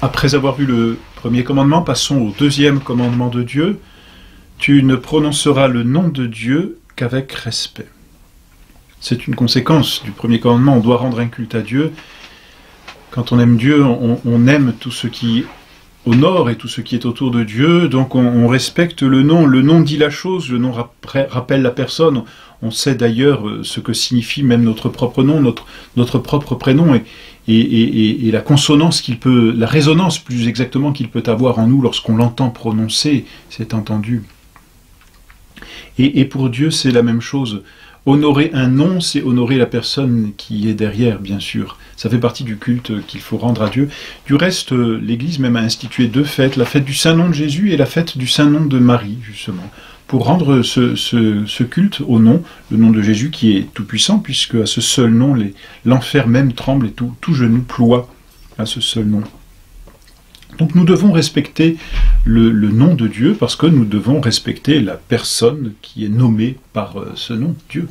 Après avoir vu le premier commandement, passons au deuxième commandement de Dieu. Tu ne prononceras le nom de Dieu qu'avec respect. C'est une conséquence du premier commandement. On doit rendre un culte à Dieu. Quand on aime Dieu, on aime tout ce qui honore et tout ce qui est autour de Dieu. Donc on respecte le nom. Le nom dit la chose, le nom rappelle la personne. On sait d'ailleurs ce que signifie même notre propre nom, notre propre prénom et la consonance qu'il peut, la résonance plus exactement qu'il peut avoir en nous lorsqu'on l'entend prononcer, c'est entendu. Et pour Dieu, c'est la même chose. Honorer un nom, c'est honorer la personne qui est derrière, bien sûr. Ça fait partie du culte qu'il faut rendre à Dieu. Du reste, l'Église même a institué deux fêtes, la fête du Saint-Nom de Jésus et la fête du Saint-Nom de Marie, justement, pour rendre ce culte au nom, le nom de Jésus qui est tout-puissant, puisque à ce seul nom, l'enfer même tremble et tout genou ploie à ce seul nom. Donc nous devons respecter le nom de Dieu parce que nous devons respecter la personne qui est nommée par ce nom, Dieu.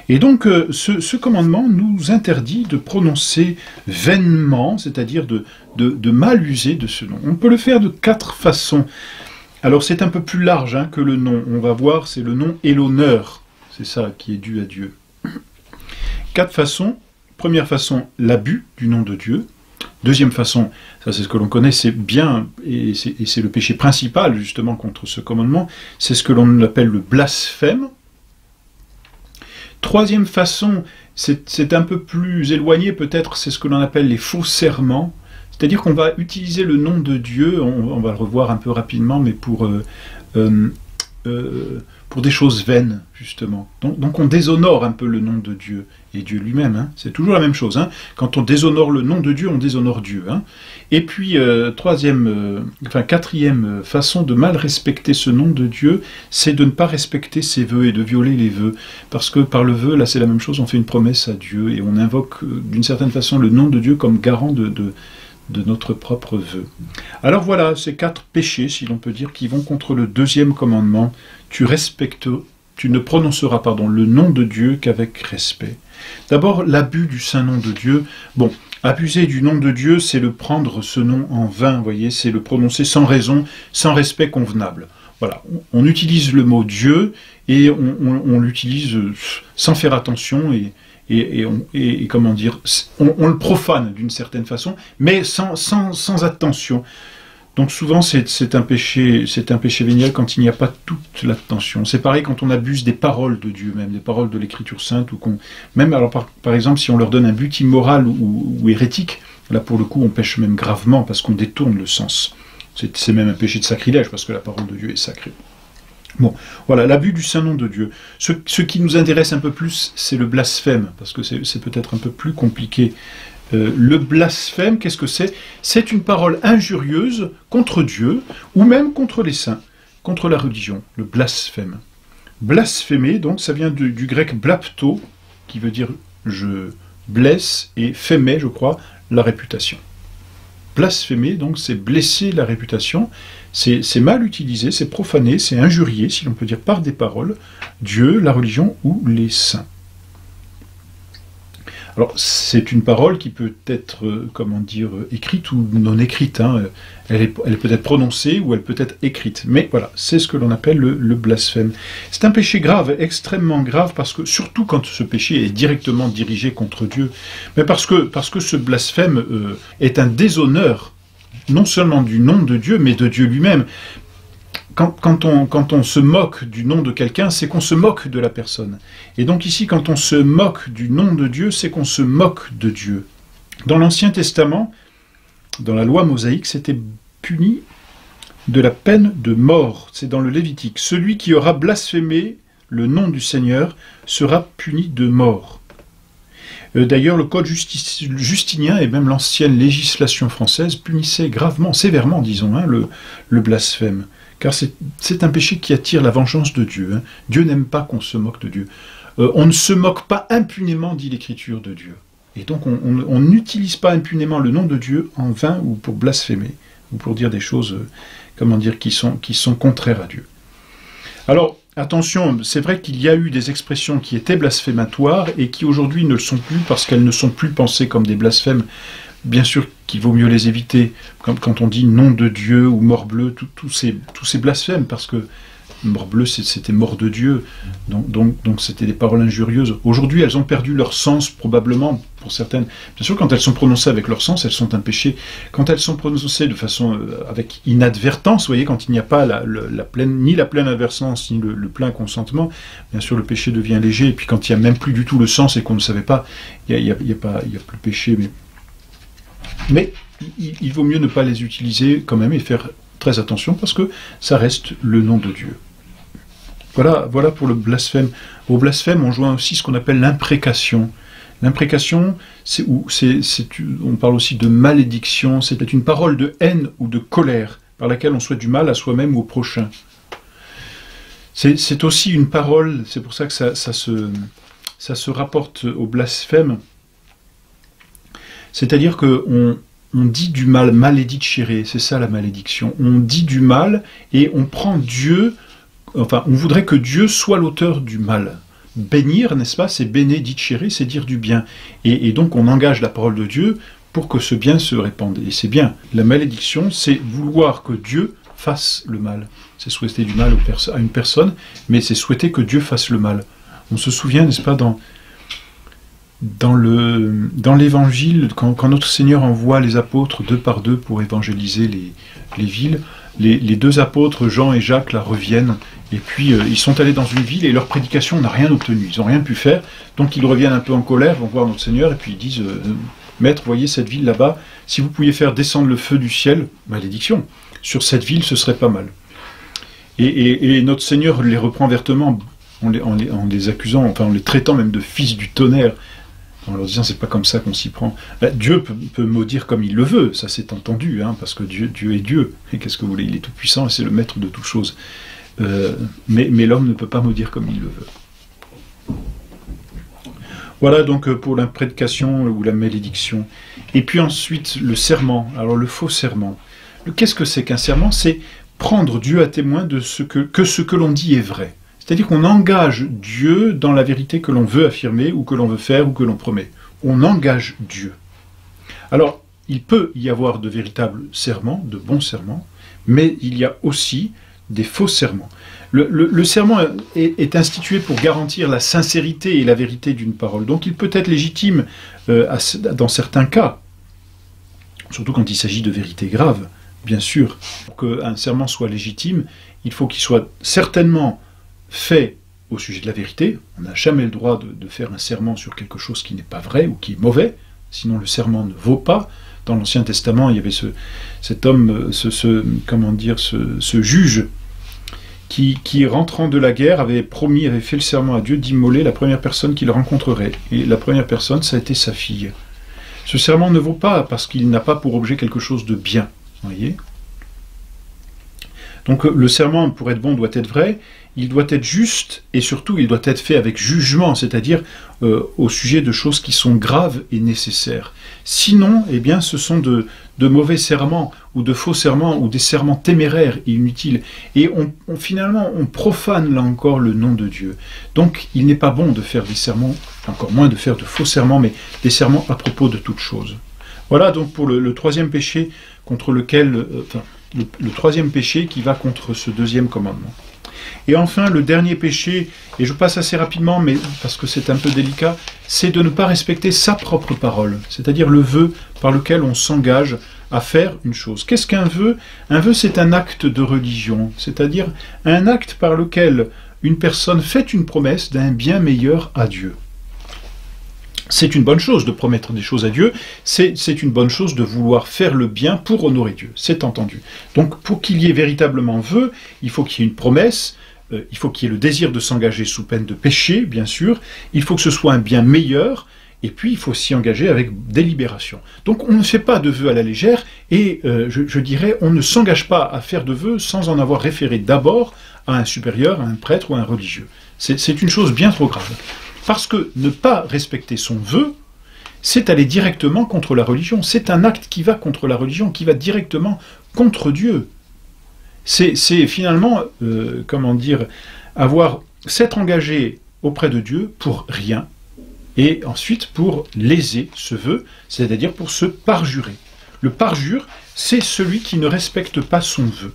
Et donc ce commandement nous interdit de prononcer vainement, c'est-à-dire de mal user de ce nom. On peut le faire de 4 façons. Alors c'est un peu plus large que le nom. On va voir, c'est le nom et l'honneur. C'est ça qui est dû à Dieu. 4 façons. Première façon, l'abus du nom de Dieu. Deuxième façon, ça c'est ce que l'on connaît, c'est bien, et c'est le péché principal justement contre ce commandement, c'est ce que l'on appelle le blasphème. Troisième façon, c'est un peu plus éloigné peut-être, c'est ce que l'on appelle les faux serments, c'est-à-dire qu'on va utiliser le nom de Dieu, on va le revoir un peu rapidement, mais pour des choses vaines, justement. Donc on déshonore un peu le nom de Dieu, et Dieu lui-même, c'est toujours la même chose. Quand on déshonore le nom de Dieu, on déshonore Dieu. Et puis, quatrième façon de mal respecter ce nom de Dieu, c'est de ne pas respecter ses vœux et de violer les vœux. Parce que par le vœu, là c'est la même chose, on fait une promesse à Dieu, et on invoque d'une certaine façon le nom de Dieu comme garant de notre propre vœu. Alors voilà, ces 4 péchés, si l'on peut dire, qui vont contre le deuxième commandement. Tu ne prononceras le nom de Dieu qu'avec respect. D'abord, l'abus du saint nom de Dieu. Bon, abuser du nom de Dieu, c'est le prendre ce nom en vain, vous voyez, c'est le prononcer sans raison, sans respect convenable. Voilà, on utilise le mot Dieu et on l'utilise sans faire attention et comment dire, on le profane d'une certaine façon, mais sans attention. Donc souvent c'est un péché véniel quand il n'y a pas toute l'attention. C'est pareil quand on abuse des paroles de Dieu, même des paroles de l'Écriture sainte, ou même alors par exemple si on leur donne un but immoral ou hérétique, là pour le coup on pêche même gravement parce qu'on détourne le sens. C'est même un péché de sacrilège parce que la parole de Dieu est sacrée. Bon, voilà, l'abus du saint nom de Dieu. Ce qui nous intéresse un peu plus, c'est le blasphème, parce que c'est peut-être un peu plus compliqué. Le blasphème, qu'est-ce que c'est? C'est une parole injurieuse contre Dieu, ou même contre les saints, contre la religion, le blasphème. Blasphémer, donc, ça vient du grec blapto, qui veut dire je blesse, et phémé, je crois, la réputation. Blasphémer, donc, c'est blesser la réputation, c'est mal utilisé, c'est profané, c'est injurier, si l'on peut dire, par des paroles, Dieu, la religion ou les saints. Alors, c'est une parole qui peut être, comment dire, écrite ou non écrite. Elle peut être prononcée ou elle peut être écrite. Mais voilà, c'est ce que l'on appelle le blasphème. C'est un péché grave, extrêmement grave, parce que, surtout quand ce péché est directement dirigé contre Dieu, mais parce que ce blasphème est un déshonneur, non seulement du nom de Dieu, mais de Dieu lui-même. Quand on se moque du nom de quelqu'un, c'est qu'on se moque de la personne. Et donc ici, quand on se moque du nom de Dieu, c'est qu'on se moque de Dieu. Dans l'Ancien Testament, dans la loi mosaïque, c'était puni de la peine de mort. C'est dans le Lévitique. Celui qui aura blasphémé le nom du Seigneur sera puni de mort. D'ailleurs, le code justinien et même l'ancienne législation française punissaient gravement, sévèrement, disons, le blasphème. Car c'est un péché qui attire la vengeance de Dieu. Dieu n'aime pas qu'on se moque de Dieu. On ne se moque pas impunément, dit l'Écriture de Dieu. Et donc on n'utilise pas impunément le nom de Dieu en vain ou pour blasphémer, ou pour dire des choses, comment dire, qui sont contraires à Dieu. Alors, attention, c'est vrai qu'il y a eu des expressions qui étaient blasphématoires et qui aujourd'hui ne le sont plus parce qu'elles ne sont plus pensées comme des blasphèmes, bien sûr qu'il vaut mieux les éviter, comme quand on dit nom de Dieu ou morbleu, tous ces blasphèmes, parce que morbleu c'était mort de Dieu, donc c'était des paroles injurieuses. Aujourd'hui elles ont perdu leur sens probablement pour certaines. Bien sûr quand elles sont prononcées avec leur sens, elles sont un péché. Quand elles sont prononcées de façon avec inadvertance, vous voyez, quand il n'y a pas ni la pleine advertence ni le plein consentement, bien sûr le péché devient léger. Et puis quand il n'y a même plus du tout le sens et qu'on ne savait pas, il n'y a plus péché. Mais il vaut mieux ne pas les utiliser quand même et faire très attention parce que ça reste le nom de Dieu. Voilà pour le blasphème. Au blasphème, on joint aussi ce qu'on appelle l'imprécation. L'imprécation, on parle aussi de malédiction, c'est une parole de haine ou de colère par laquelle on souhaite du mal à soi-même ou au prochain. C'est aussi une parole, c'est pour ça que ça se rapporte au blasphème, c'est-à-dire qu'on dit du mal, maledicere, c'est ça la malédiction. On dit du mal et on prend Dieu, enfin, on voudrait que Dieu soit l'auteur du mal. Bénir, n'est-ce pas, c'est benedicere, c'est dire du bien. Et donc on engage la parole de Dieu pour que ce bien se répande. Et c'est bien. La malédiction, c'est vouloir que Dieu fasse le mal. C'est souhaiter du mal à une personne, mais c'est souhaiter que Dieu fasse le mal. On se souvient, n'est-ce pas, dans l'évangile, quand notre Seigneur envoie les apôtres 2 par 2 pour évangéliser les villes, les 2 apôtres, Jean et Jacques, là, reviennent, et puis ils sont allés dans une ville et leur prédication n'a rien obtenu, ils n'ont rien pu faire, donc ils reviennent un peu en colère, vont voir notre Seigneur, et puis ils disent Maître, voyez cette ville là-bas, si vous pouviez faire descendre le feu du ciel, malédiction, sur cette ville, ce serait pas mal. Et notre Seigneur les reprend vertement, en les accusant, enfin en les traitant même de fils du tonnerre, en leur disant c'est pas comme ça qu'on s'y prend. Dieu peut maudire comme il le veut, ça c'est entendu, hein, parce que Dieu est Dieu, et qu'est-ce que vous voulez, il est tout puissant et c'est le maître de toutes choses. Mais l'homme ne peut pas maudire comme il le veut. Voilà donc pour l'imprédication ou la malédiction. Et puis ensuite le serment, alors le faux serment. Qu'est-ce que c'est qu'un serment? C'est prendre Dieu à témoin de ce que l'on dit est vrai. C'est-à-dire qu'on engage Dieu dans la vérité que l'on veut affirmer, ou que l'on veut faire, ou que l'on promet. On engage Dieu. Alors, il peut y avoir de véritables serments, de bons serments, mais il y a aussi des faux serments. Le serment est institué pour garantir la sincérité et la vérité d'une parole. Donc il peut être légitime dans certains cas, surtout quand il s'agit de vérités graves, bien sûr. Pour qu'un serment soit légitime, il faut qu'il soit certainement fait au sujet de la vérité. On n'a jamais le droit de faire un serment sur quelque chose qui n'est pas vrai ou qui est mauvais, sinon le serment ne vaut pas. Dans l'Ancien Testament, il y avait cet homme, ce juge, qui rentrant de la guerre, avait fait le serment à Dieu d'immoler la première personne qu'il rencontrerait. Et la première personne, ça a été sa fille. Ce serment ne vaut pas parce qu'il n'a pas pour objet quelque chose de bien. Vous voyez ? Donc le serment, pour être bon, doit être vrai, il doit être juste, et surtout il doit être fait avec jugement, c'est-à-dire au sujet de choses qui sont graves et nécessaires. Sinon, eh bien, ce sont de mauvais serments, ou de faux serments, ou des serments téméraires et inutiles. Et finalement, on profane là encore le nom de Dieu. Donc il n'est pas bon de faire des serments, encore moins de faire de faux serments, mais des serments à propos de toutes choses. Voilà donc pour le troisième péché contre lequel... le troisième péché qui va contre ce deuxième commandement. Et enfin, le dernier péché, et je passe assez rapidement, mais parce que c'est un peu délicat, c'est de ne pas respecter sa propre parole, c'est-à-dire le vœu par lequel on s'engage à faire une chose. Qu'est-ce qu'un vœu? Un vœu, c'est un acte de religion, c'est-à-dire un acte par lequel une personne fait une promesse d'un bien meilleur à Dieu. C'est une bonne chose de promettre des choses à Dieu, c'est une bonne chose de vouloir faire le bien pour honorer Dieu, c'est entendu. Donc pour qu'il y ait véritablement vœu, il faut qu'il y ait une promesse, il faut qu'il y ait le désir de s'engager sous peine de péché, bien sûr, il faut que ce soit un bien meilleur, et puis il faut s'y engager avec délibération. Donc on ne fait pas de vœux à la légère, et je dirais, on ne s'engage pas à faire de vœux sans en avoir référé d'abord à un supérieur, à un prêtre ou à un religieux. C'est une chose bien trop grave. Parce que ne pas respecter son vœu, c'est aller directement contre la religion. C'est un acte qui va contre la religion, qui va directement contre Dieu. C'est finalement, s'être engagé auprès de Dieu pour rien, et ensuite pour léser ce vœu, c'est-à-dire pour se parjurer. Le parjure, c'est celui qui ne respecte pas son vœu.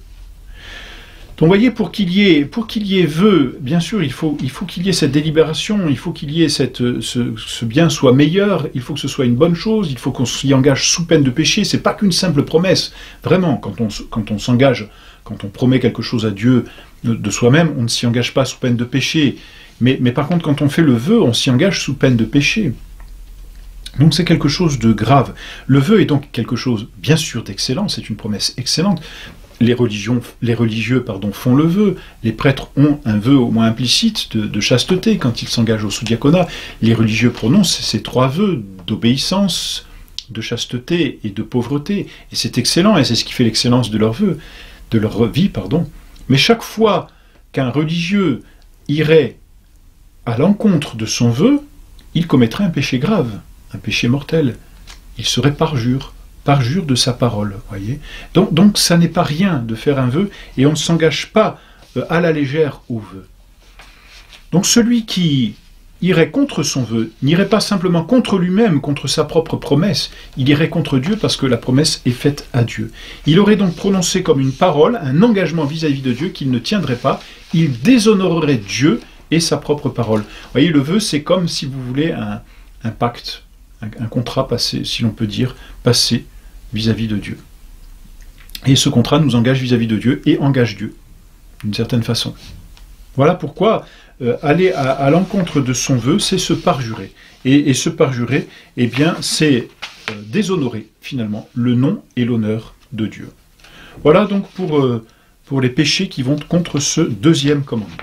Donc vous voyez, pour qu'il y ait vœu, bien sûr, il faut qu'il y ait cette délibération, il faut qu'il y ait ce bien soit meilleur, il faut que ce soit une bonne chose, il faut qu'on s'y engage sous peine de péché, c'est pas qu'une simple promesse. Vraiment, quand on s'engage, quand on promet quelque chose à Dieu de soi-même, on ne s'y engage pas sous peine de péché. Mais par contre, quand on fait le vœu, on s'y engage sous peine de péché. Donc c'est quelque chose de grave. Le vœu est donc quelque chose, bien sûr, d'excellent, c'est une promesse excellente. Les religieux font le vœu, les prêtres ont un vœu au moins implicite de chasteté quand ils s'engagent au sous-diaconat. Les religieux prononcent ces 3 vœux d'obéissance, de chasteté et de pauvreté. Et c'est excellent, et c'est ce qui fait l'excellence de leur vœu, de leur vie, Mais chaque fois qu'un religieux irait à l'encontre de son vœu, il commettrait un péché grave, un péché mortel. Il serait parjure de sa parole, voyez. Donc ça n'est pas rien de faire un vœu, et on ne s'engage pas à la légère au vœu. Donc celui qui irait contre son vœu n'irait pas simplement contre lui-même, contre sa propre promesse, il irait contre Dieu parce que la promesse est faite à Dieu. Il aurait donc prononcé comme une parole, un engagement vis-à-vis de Dieu qu'il ne tiendrait pas, il déshonorerait Dieu et sa propre parole. Vous voyez, le vœu, c'est comme, si vous voulez, un pacte, un contrat passé, si l'on peut dire, passé vis-à-vis de Dieu. Et ce contrat nous engage vis-à-vis de Dieu et engage Dieu, d'une certaine façon. Voilà pourquoi aller à l'encontre de son vœu, c'est se parjurer. Et se parjurer, eh bien, c'est déshonorer, finalement, le nom et l'honneur de Dieu. Voilà donc pour les péchés qui vont contre ce 2e commandement.